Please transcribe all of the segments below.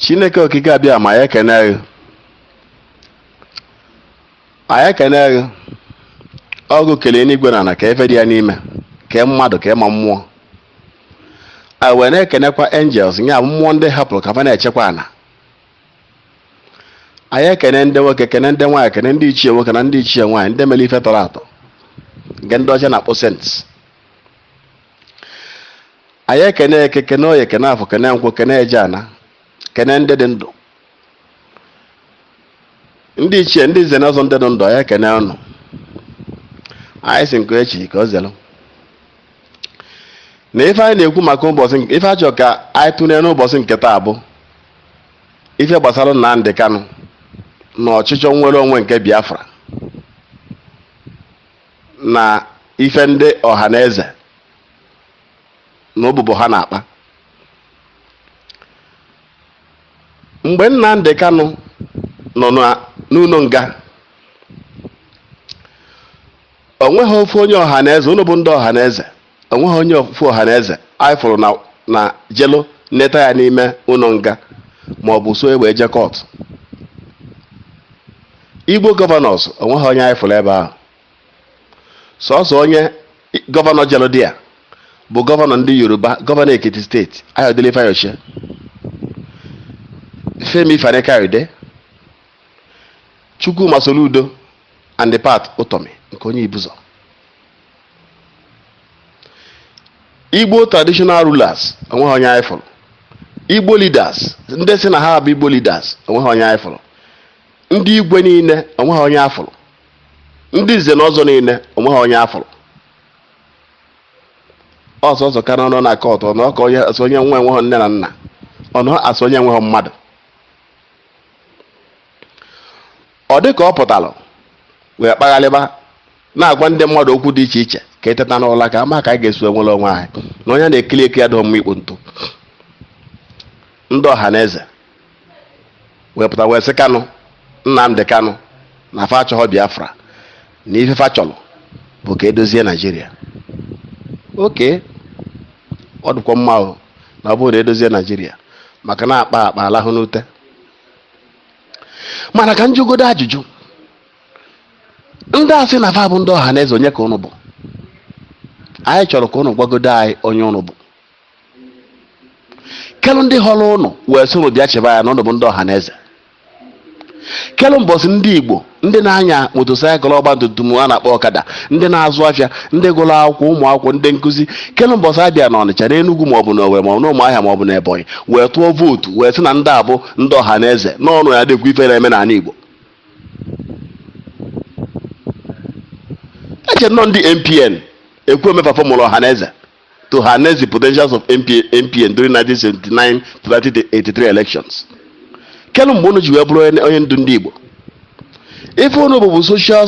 Chineke okike abịa ma ya keneghi. Anyị keneghi. Ọgụ kelee n'igwe na ka efe dị ya n'ime, ka mmadụ ka ma mmụọ. A wee na-ekenekwa angels nya mmụọ ndị hapụrụ ka fa na-echekwa ana. Anyị ekene ndị nwoke, kene ndị nwaanyị, kene ndị ichie nwoke na ndị ichie nwaanyị, ndị mere ife tọrọ atọ, nke ndị ọcha na-akpọ sents. Anyị ekene eke, kene oye, kene afọ, kene nkwụ, kene eje ana, kene ndị dị ndụ, ndị ichie, ndị nze na ọzọ ndị dị ndụ. Anyị ekene ọnụ. Anyị si nke echi ka ọ zelụ na ife anyị na-ekwu maka ụbọchị, ife achọ ka anyị tụnye n'ụbọchị nke taa bụ ife gbasara Nnamdi Kanu na ọchịchọ nnwere onwe nke Biafra na ife ndị ọha na eze na ụbụbọ ha na-akpa. Mgbe Nnamdi Kanu nọ n'ụlọ nga, onweghị ofu onye ọha na eze, unu bụ ndị ọha na eze, onweghị onye ofu ọha na eze anyị fụrụ na jelo neta ya n'ime ụlọ nga ma ọ bụ so egbe eje kọt. Igbo gọvanọs onweghị onye anyị fụrụ ebe ahụ. Sọsọ onye gọvanọ jelo dị ya bụ gọvanọ ndị Yoruba, gọvanọ Ekiti steeti, Ayodele Fayose, Femi Fani-Kayode, Chukwuma Soludo and Pat Utomi nke onye Ibuzor. Igbo traditional rulers onweghị onye anyị fụrụ. Igbo leaders ndị si na ha bụ Igbo leaders onweghị onye anyị fụrụ. Ndị igwe niile onweghị onye afụrụ. Ndị nze na ọzọ niile onweghị onye afụrụ. Ọsọsọ ka nọ na kọt ọ nọ ka onye asị onye nwe enweghị nne na nna, ọ nọ asị onye enweghị mmadụ. Ọ dị ka ọ pụtalụ wee kpaghalịba na-agwa ndị mmadụ okwu dị iche iche ka eteta n'ụla ka ama ka anyị ga-esi enwere onwe anyị na onye na-ekili eki ya dị mma ikpo ntụ. Ndị ọha na eze wee pụta wee sị Kanu, Nnamdi Kanu na fa achọghọ Biafra na ife fa chọrọ bụ ka edozie Naijiria. Oke, ọ dịkwa mma na ọ bụrụ na edozie Naijiria maka na akpa alahụ n'ute. Mana ka njụgodo ajụjụ, ndị asị na fa bụ ndị ọha na eze onye ka unu bụ? Anyị chọrọ ka unu gwagodo anyị onye unu bụ. Kelu ndị họrọ unu wee sị unu bịa chebe ya na unu bụ ndị ọha na eze. Kelu mbọsị ndị Igbo, ndị na-anya motosaịkụl ọgbatumtum a na-akpọ ọkada, ndị na-azụ afịa, ndị gụrụ akwụkwọ, ụmụ akwụkwọ, ndị nkụzi, kelu mbọsị abịa na Ọnịcha, na Enugu maọbụ na Owerri maọbụ na Ụmụahịa maọbụ na Ebonyi wee tụọ vootu wee sị na ndị a bụ ndị ọha na eze n'ọnụ ya dịkwa ife na-eme n'ala Igbo. Eche nọ ndị MPN ekwu emefa mụrụ ọha na eze to harness the potentials of MPN during 1979 to 1983 elections. Kelu mgbe unu ji wee bụrụ onye ndu ndị Igbo? Ife unu bụ social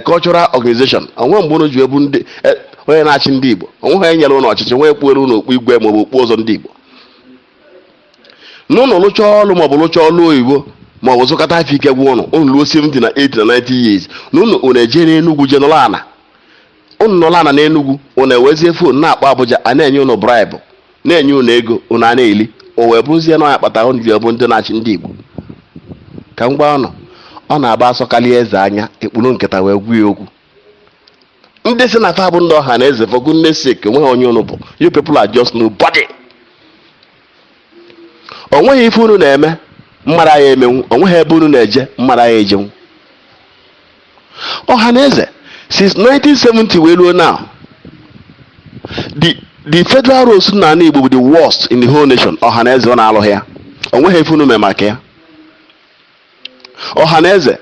cultural organization, onwe mgbe unu ji wee bụ ndị onye na-achị ndị Igbo, onwe ha nyere unu ọchịchị nwee kpuere unu okpu igwe maọbụ okpu ọzọ ndị Igbo. N'ụnụ lụchaa ọlụ maọbụ lụchaa ọlụ oyibo maọbụ zụkọta afọ ike gwa unu luo 70 na 80 na 90 years na unu eje n'Enugu je nọrọ ana. Unu nọrọ ana n'Enugu unu ewezie fon na-akpọ Abuja a na-enye unu bribe, na-enye unu ego unu a na-eli, o wee bụrụzie na ọnya kpatara unu ji bụ ndị na-achị ndị Igbo. Ka m gwa unu, ọ na-agba asọkali eze anya ekpuru nkịta wee gwu ya okwu. Ndị si na fa bụ ndị ọha na eze, for goodness sake, onweghị onye unu bụ. You people are just nobody. Onweghị ife unu na-eme mmadụ anyị emenwu, onweghị ebe unu na-eje mmadụ anyị ejenwu. Ọha na eze since 1970 wee ruo now, the federal roads n'ala Igbo bụ the worst in the whole nation. Ọha na eze ọ na-alụghị ya, onweghị ife unu mee maka ya. Ọha na eze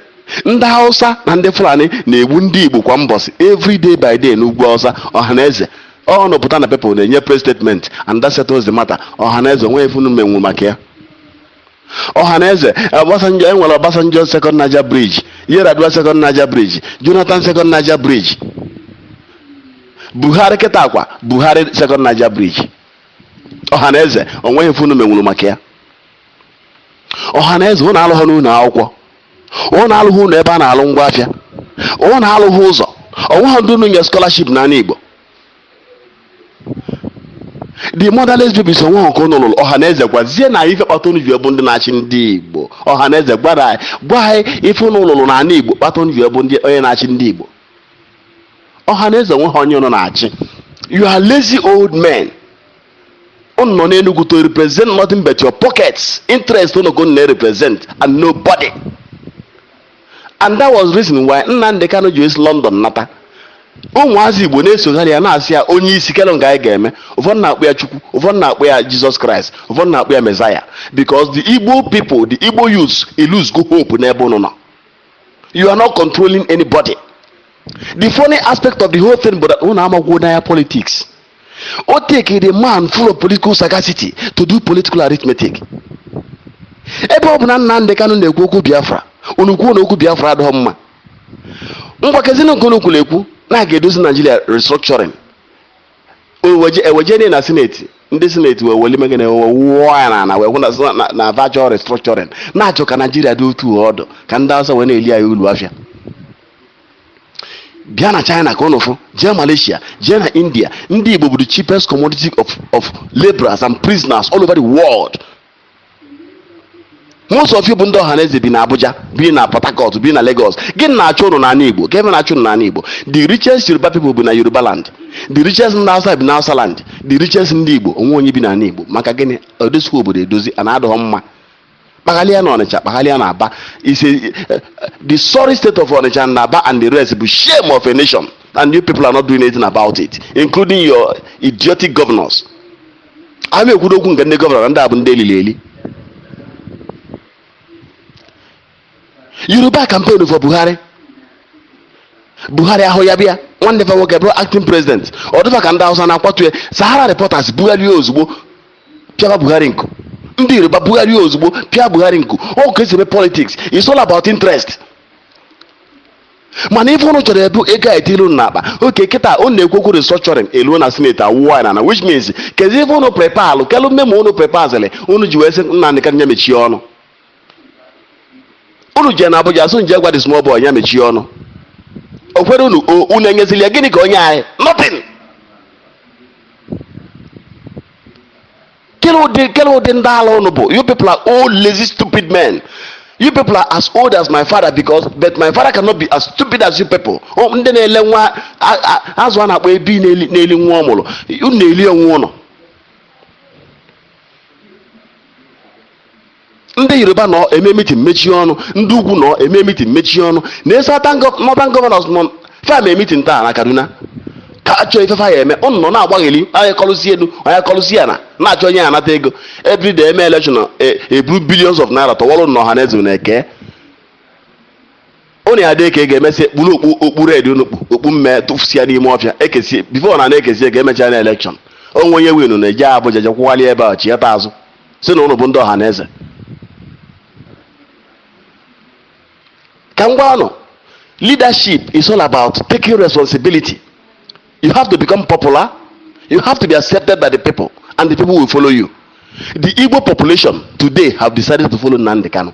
ndị Hausa na ndị Fulani na-egbu ndị Igbo kwa mbọsị, every day by day n'ugwu Hausa. Ọha na eze ọ nọpụta na people na-enye press statement and that settles the matter. Ọha na eze onweghị ife unu menwu maka ya. Ọha na eze Obasanjo, enwere Obasanjo second Niger bridge, Yar'Adua second Niger bridge, Jonathan second Niger bridge, Buhari kịta akwa Buhari second Niger bridge. Ọha na eze onweghị ife unu menwuru maka ya. Ọha na eze unu alụghị n'ụlọ akwụkwọ, unu alụghị unu ebe a na-alụ ngwa afịa, unu alụghị ụzọ, onweghị ndị unu nye scholarship n'ala Igbo. the motherless babies onwe nke ụnụ lụrụ ọhaneze gwazie na ife kpata unu ji ebu ndị na-achị ndị Igbo. Ọhaneze gwara anyị gwa anyị ife ụnụ lụrụ na ala Igbo kpata unu ji ebu ndị onye na-achị ndị Igbo. Ọhaneze onwe ha onye ụnụ na-achị. You are lazy old men. Unu nọ n'Enugu to represent nothing but your pockets, interest unu go na-represent and nobody. And that was reason why Nnamdi Kanu ji esi London nata. Ụmụazị Igbo na-esogharị ya na-asị ya onye isi kele nga anyị ga-eme. Ụfọdụ na-akpọ ya Chukwu, ụfọdụ na-akpọ ya Jesus Christ, ụfọdụ na-akpọ ya Messiah, because the Igbo people, the Igbo youths, lose go hope n'ebe unu nọ. You are not controlling anybody. The funny aspect of the whole thing, but unu amagwo na politics. O take a man full of political sagacity to do political arithmetic. Ebe ọ bụ na Nnamdi Kanu na-ekwu okwu Biafra, unu kwuo na okwu Biafra adịghị mma. Ngwakezina nke unu kwuru ekwu na ga-edozi Nigeria restructuring. Eweje na Senate, ndị Senate wee weli megana wụọ ya na wee na virtual restructuring. Na-achọ ka Nigeria dị otu ọdụ ka ndị Hausa wee na-eli anyị ulu afịa. Bịa na China ka ụnụ fụ, jee Malaysia, jee na India. Ndị Igbo bụ the cheapest commodity of laborers and prisoners all over the world. Most of you bụ ndị ọhaneze bi na Abuja, bi na Port Harcourt, bi na Lagos. Gịnị na-achọ ụnụ n'ala Igbo? Gịnị na-achọ ụnụ n'ala Igbo? The richest Yoruba people bi na Yoruba land. The richest ndị Hausa bi na Hausa land. The richest ndị Igbo onwe onye bi n'ala Igbo. Maka gịnị? Odosikwa obodo edozi a na-adịghị mma. Kpaghalịa na Ọnịcha, kpaghalịa na Aba. The sorry state of Ọnịcha and Aba and the rest bụ shame of a nation, and you people are not doing anything about it, including your idiotic governors. A na-ekwudo okwu nke ndị gọvanọ ndị a bụ ndị elili eli. Yoruba campaign for Buhari ahụ ya bịa nwanne fa nwoke bụrụ acting president. Ọ dịfa ka ndị Hausa na-akwatu ya. Sahara Reporters Buhari ozugbo pịaba Buhari nkụ. Ndị Yoruba Buhari ozugbo pịa Buhari nkụ. Ọ ka esi eme politics. It's all about interest. Mana ife ụnụ chọrọ ebu ego a etilu n'akpa. Oke kịta ọ na-ekwu okwu restructuring eluo na Senate awụwa ya na which means kezi ife ụnụ prepare kelu mmemme ụnụ prepare zele ụnụ ji wee sị Nnamdi Kanu ya mechie ọnụ. Unu je na Abuja so nje gwa the small boy ya mechie ọnụ. O kwere unu enyezili ya gịnị ka onye anyị? Nothing. Kelo ụdị ndị ala unu bụ. You people are old lazy stupid men. You people are as old as my father, but my father cannot be as stupid as you people. Ndị na-ele nwa azụ a na-akpọ ebi na-eli nwa ọ mụrụ. Unu na-eli onwe ụnụ. Ndị Yoruba nọ eme meeting mechie ọnụ, ndị ugwu nọ eme meeting mechie ọnụ. Na Northern governors nọ fa mee meeting taa na Kaduna. Ka achọ ife fa ya eme, ụnụ nọ na-agbagheli, onye kọlụsi elu, onye kọlụsi ana, na-achọ onye anata ego. Every day eme election eburu billions of naira tọwọlụ na ọhaneze na-eke. Ụnụ ya dị ka ga-emesi kpuru okpu red okpu mme tụfusịa n'ime ọfịa ekesi before na na-ekesi ego emecha na election. Onwe onye winu na-eje Abuja jekwụwali ebe a chieta azụ si na ụnụ bụ ndị ọhaneze. Leadership is all about taking responsibility. You have to become popular. You have to be accepted by the people, and the people will follow you. The Igbo population today have decided to follow Nnamdi Kanu.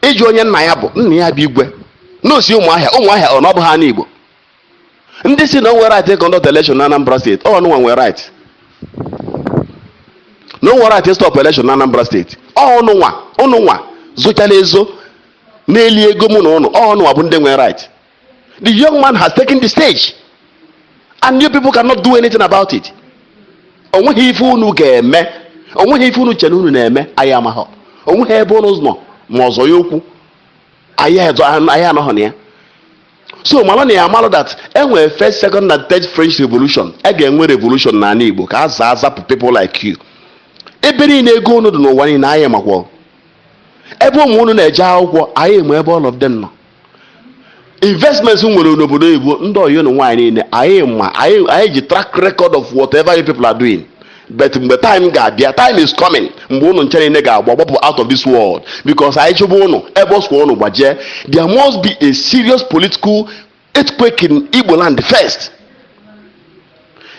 Eji onye nna ya bụ nna ya bụ Igwe. No si ụmụahịa ọ na ọ bụ ha n'Igbo. Ndị si na onwe right to conduct election na Anambra State. Oh, no one were right. No one right to stop election na Anambra State. Oh, no one. Zochala ezo. N'eli ego mụ na ụnụ ọnụ abụ ndị nwe right. The young man has taken the stage and you people cannot do anything about it. Onweghị ife unu ga-eme, onweghị ife unu chere unu na-eme anyị amaghọ. Onweghị ebe unu nọ ma ọzọ ya okwu anyị anọghọ na ya. So malụ na ya amalụ that enwere first, second and third French revolution. Ga-enwe revolution n'ala Igbo ka a zapụ people like you. Ebe niile ego unu dị n'ụwa niile anyị makwọ. Ebe ụmụ unu na-eje akwụkwọ anyị ma ebe all of them nọ. Investments nwere n'obodo Igbo ndị oyi na nwaanyị niile anyị ji track record of whatever you people are doing. But mgbe time ga-abịa, time is coming, mgbe unu nche niile ga-agbapụ out of this world because anyị chụbụ unu ebe ọsụkwa unu gbajie. There must be a serious political earthquake in Igbo land first.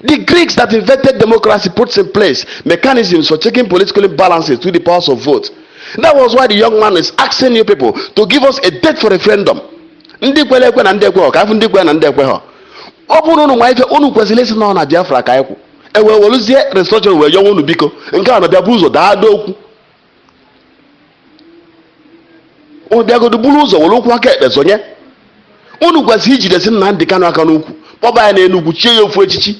The Greeks that invented democracy puts in place mechanisms for checking political imbalances through the powers of vote. That was why the young man is asking you people to give us a date for referendum. Ndị kwere ekwe na ndị ekwe ha ka afụ ndị kwe na ndị ekwe ha. Ọ bụrụ unu nwa ife unu kwesịrị isi nọ na Biafra ka ekwu. ewe weluzie restructuring wee yọwa unu biko nke a na-abịa buru ụzọ daada okwu unu bịagodo buru ụzọ were okwu aka ekpe zonye unu kwesịrị ijidesi Nnamdi Kanu aka n'ukwu kpọba ya n'Enugu chie ya ofu echichi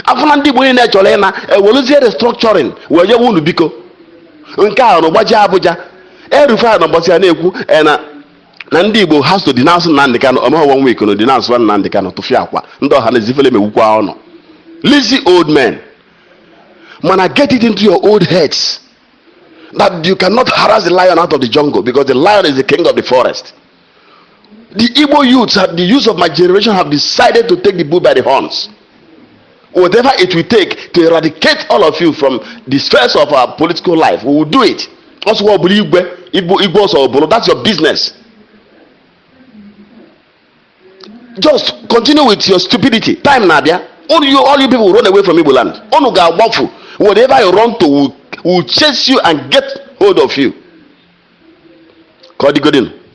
afọ na ndị Igbo niile chọrọ ịna eweluzie restructuring wee yọwa unu biko nke a na gbaji Abuja Erufai na mbọsị ya na-ekwu na ndị Igbo has to denounce Nnamdi Kanu omeghe one week no denounce Nnamdi Kanu tụfịa akwa ndị ọha na ezifele mewukwa ọnụ lazy old men. Man, get it into your old heads that you cannot harass the lion out of the jungle because the lion is the king of the forest. The Igbo youths, the youth of my generation, have decided to take the bull by the horns. Whatever it will take to eradicate all of you from the spheres of our political life, we will do it. Also, Igbo, that's your business. Just continue with your stupidity. Time, Nadia. All you people will run away from Igbo land. Whatever you run to will chase you and get hold of you. Call the good in.